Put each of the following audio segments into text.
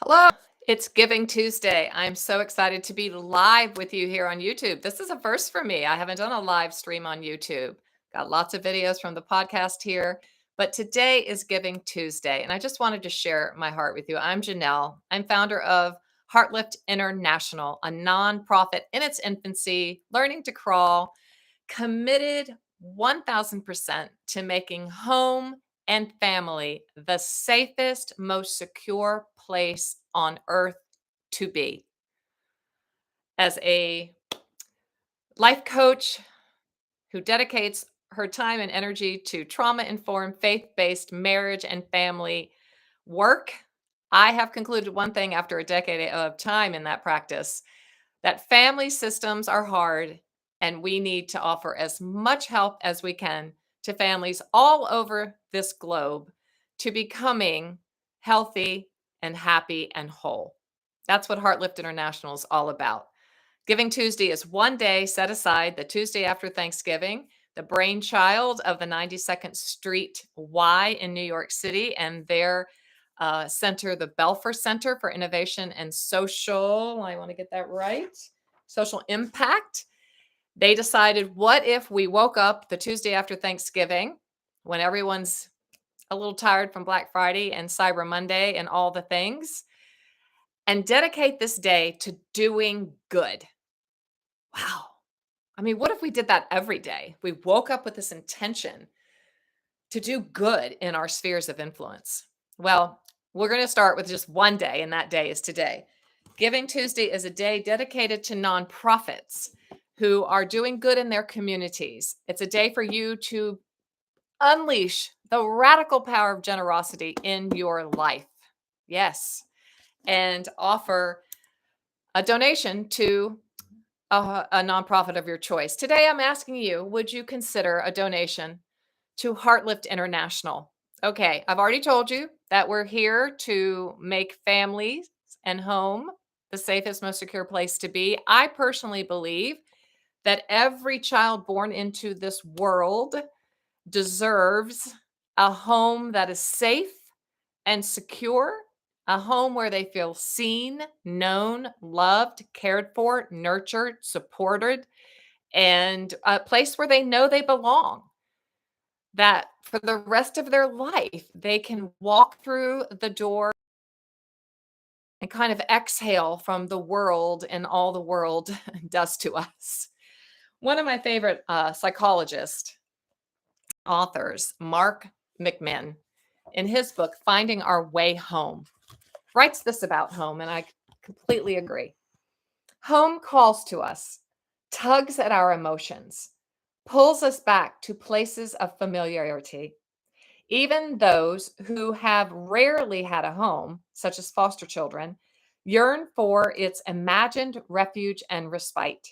Hello, it's Giving Tuesday. I'm so excited to be live with you here on YouTube. This is a first for me. I haven't done a live stream on YouTube. Got lots of videos from the podcast here, but today is Giving Tuesday, and I just wanted to share my heart with you. I'm Janelle. I'm founder of Heartlift International, a nonprofit in its infancy, learning to crawl, committed 1000% to making home and family the safest, most secure place on earth to be. As a life coach who dedicates her time and energy to trauma informed, faith based marriage and family work, I have concluded one thing after a decade of time in that practice, that family systems are hard and we need to offer as much help as we can to families all over this globe to becoming healthy and happy and whole. That's what Heartlift International is all about. Giving Tuesday is one day set aside, the Tuesday after Thanksgiving, the brainchild of the 92nd Street Y in New York City and their center, the Belfer Center for Innovation and Social, I want to get that right, social impact. They decided, what if we woke up the Tuesday after Thanksgiving when everyone's a little tired from Black Friday and Cyber Monday and all the things, and dedicate this day to doing good? Wow. I mean, what if we did that every day? We woke up with this intention to do good in our spheres of influence. Well, we're going to start with just one day, and that day is today. Giving Tuesday is a day dedicated to nonprofits who are doing good in their communities. It's a day for you to unleash the radical power of generosity in your life. Yes. And offer a donation to a nonprofit of your choice. Today, I'm asking you, would you consider a donation to Heartlift International? Okay, I've already told you that we're here to make families and home the safest, most secure place to be. I personally believe that every child born into this world deserves a home that is safe and secure, a home where they feel seen, known, loved, cared for, nurtured, supported, and a place where they know they belong. That for the rest of their life, they can walk through the door and kind of exhale from the world and all the world does to us. One of my favorite psychologist authors, Mark McMinn, in his book, Finding Our Way Home, writes this about home, and I completely agree. Home calls to us, tugs at our emotions, pulls us back to places of familiarity. Even those who have rarely had a home, such as foster children, yearn for its imagined refuge and respite.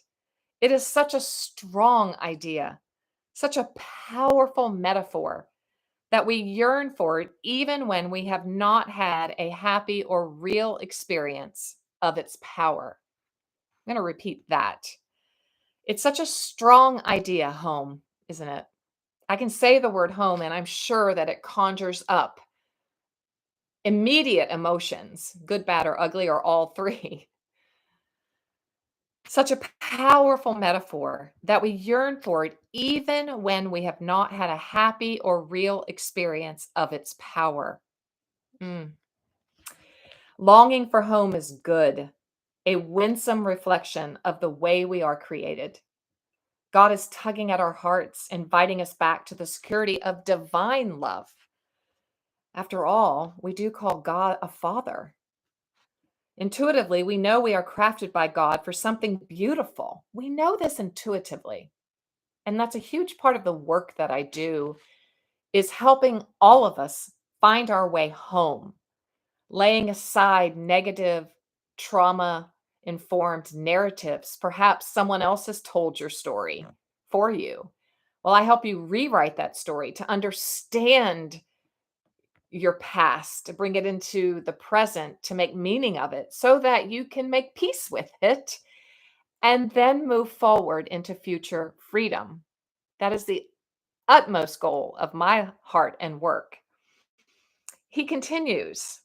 It is such a strong idea, such a powerful metaphor that we yearn for it even when we have not had a happy or real experience of its power. I'm going to repeat that. It's such a strong idea, home, isn't it? I can say the word home, and I'm sure that it conjures up immediate emotions, good, bad, or ugly, or all three. Such a powerful metaphor that we yearn for it even when we have not had a happy or real experience of its power. Mm. Longing for home is good, a winsome reflection of the way we are created. God is tugging at our hearts, inviting us back to the security of divine love. After all, we do call God a father. Intuitively, we know we are crafted by God for something beautiful. We know this intuitively. And that's a huge part of the work that I do is helping all of us find our way home, laying aside negative trauma informed narratives. Perhaps someone else has told your story for you. Well, I help you rewrite that story to understand your past, to bring it into the present, to make meaning of it so that you can make peace with it and then move forward into future freedom. That is the utmost goal of my heart and work. He continues,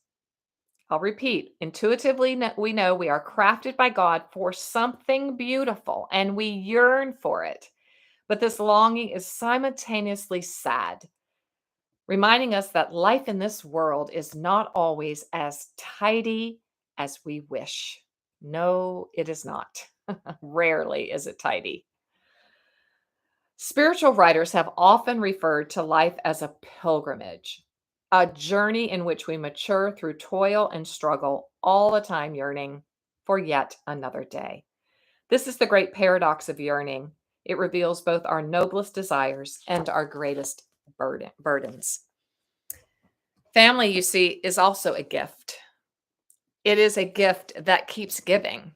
I'll repeat, intuitively, we know we are crafted by God for something beautiful and we yearn for it. But this longing is simultaneously sad, reminding us that life in this world is not always as tidy as we wish. No, it is not. Rarely is it tidy. Spiritual writers have often referred to life as a pilgrimage, a journey in which we mature through toil and struggle, all the time yearning for yet another day. This is the great paradox of yearning. It reveals both our noblest desires and our greatest burdens. Family, you see, is also a gift. It is a gift that keeps giving.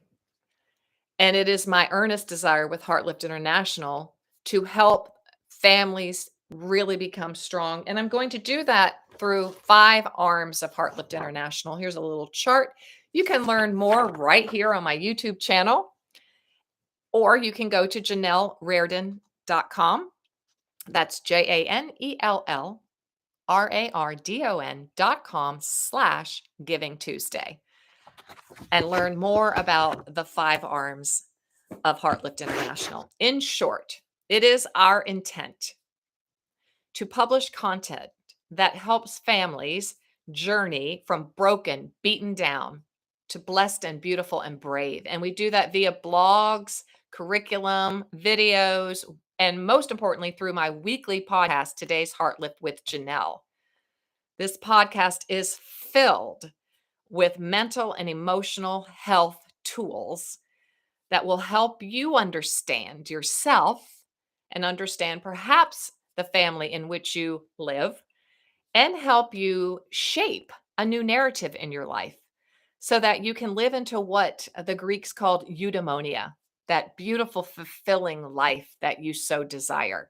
And it is my earnest desire with Heartlift International to help families really become strong. And I'm going to do that through 5 arms of Heartlift International. Here's a little chart. You can learn more right here on my YouTube channel, or you can go to JanelleRardon.com. That's JanelleRardon.com/Giving Tuesday, and learn more about the 5 arms of Heartlift International. In short, it is our intent to publish content that helps families journey from broken, beaten down to blessed and beautiful and brave. And we do that via blogs, curriculum, videos, and most importantly, through my weekly podcast, Today's Heartlift with Janelle. This podcast is filled with mental and emotional health tools that will help you understand yourself and understand perhaps the family in which you live, and help you shape a new narrative in your life so that you can live into what the Greeks called eudaimonia, that beautiful, fulfilling life that you so desire.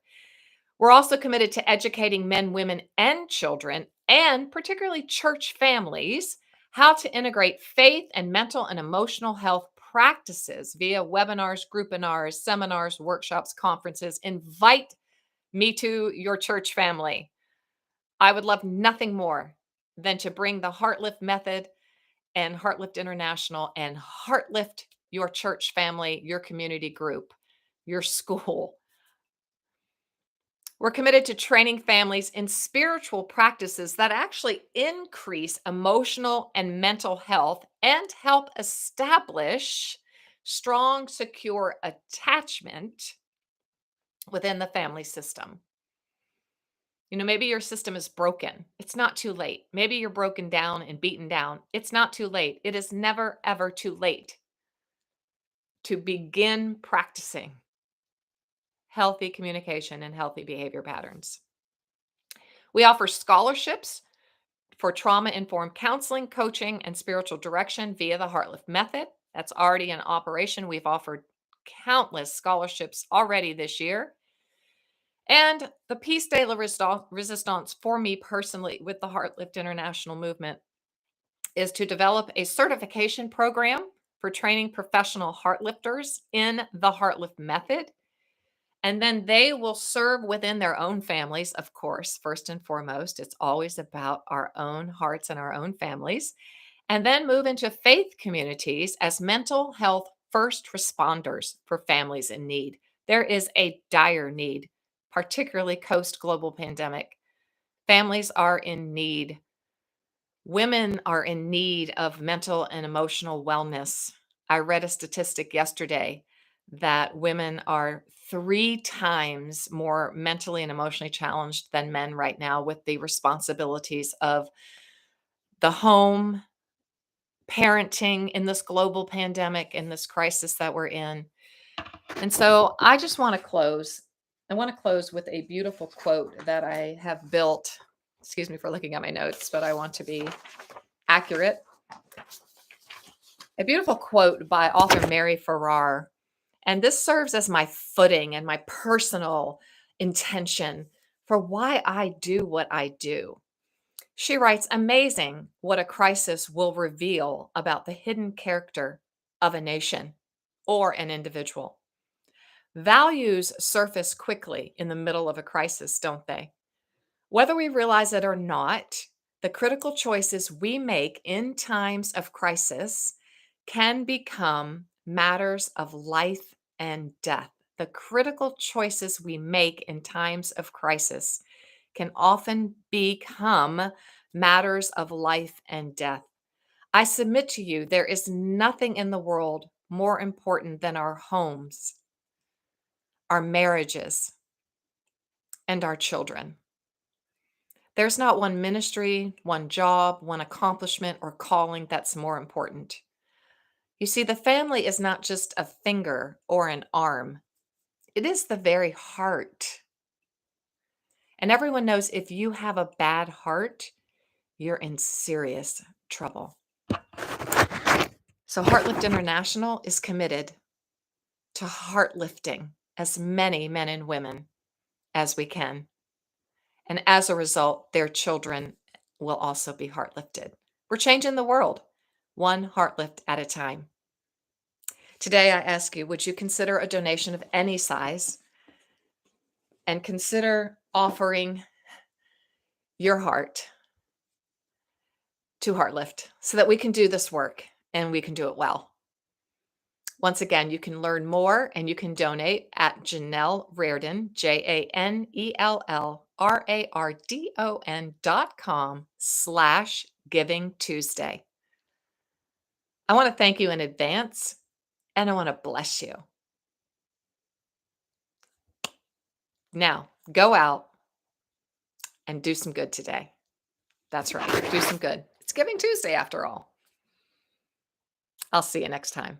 We're also committed to educating men, women, and children, and particularly church families, how to integrate faith and mental and emotional health practices via webinars, groupinars, seminars, workshops, conferences. Invite me to your church family. I would love nothing more than to bring the Heartlift method and Heartlift International and Heartlift your church family, your community group, your school. We're committed to training families in spiritual practices that actually increase emotional and mental health and help establish strong, secure attachment within the family system. You know, maybe your system is broken. It's not too late. Maybe you're broken down and beaten down. It's not too late. It is never, ever too late to begin practicing healthy communication and healthy behavior patterns. We offer scholarships for trauma-informed counseling, coaching, and spiritual direction via the Heartlift Method. That's already in operation. We've offered countless scholarships already this year. And the piece de la resistance for me personally with the Heartlift International movement is to develop a certification program for training professional heartlifters in the Heartlift Method. And then they will serve within their own families, of course, first and foremost. It's always about our own hearts and our own families. And then move into faith communities as mental health first responders for families in need. There is a dire need, particularly post global pandemic. Families are in need. Women are in need of mental and emotional wellness. I read a statistic yesterday that women are 3 times more mentally and emotionally challenged than men right now with the responsibilities of the home, parenting in this global pandemic, in this crisis that we're in. And so I just want to close. I want to close with a beautiful quote that I have built. Excuse me for looking at my notes, but I want to be accurate. A beautiful quote by author Mary Farrar. And this serves as my footing and my personal intention for why I do what I do. She writes, amazing what a crisis will reveal about the hidden character of a nation or an individual. Values surface quickly in the middle of a crisis, don't they? Whether we realize it or not, The critical choices we make in times of crisis can become matters of life and death. The critical choices we make in times of crisis can often become matters of life and death. I submit to you, there is nothing in the world more important than our homes, our marriages, and our children. There's not one ministry, one job, one accomplishment, or calling that's more important. You see, the family is not just a finger or an arm, it is the very heart. And everyone knows if you have a bad heart, you're in serious trouble. So, Heartlift International is committed to heart lifting as many men and women as we can. And as a result, their children will also be heart lifted. We're changing the world, one heart lift at a time. Today, I ask you, would you consider a donation of any size and consider offering your heart to Heartlift so that we can do this work and we can do it well? Once again, you can learn more and you can donate at Janelle Reardon, JanelleRardon.com/Giving Tuesday. I want to thank you in advance and I want to bless you. Now, go out and do some good today. That's right. Do some good. It's Giving Tuesday after all. I'll see you next time.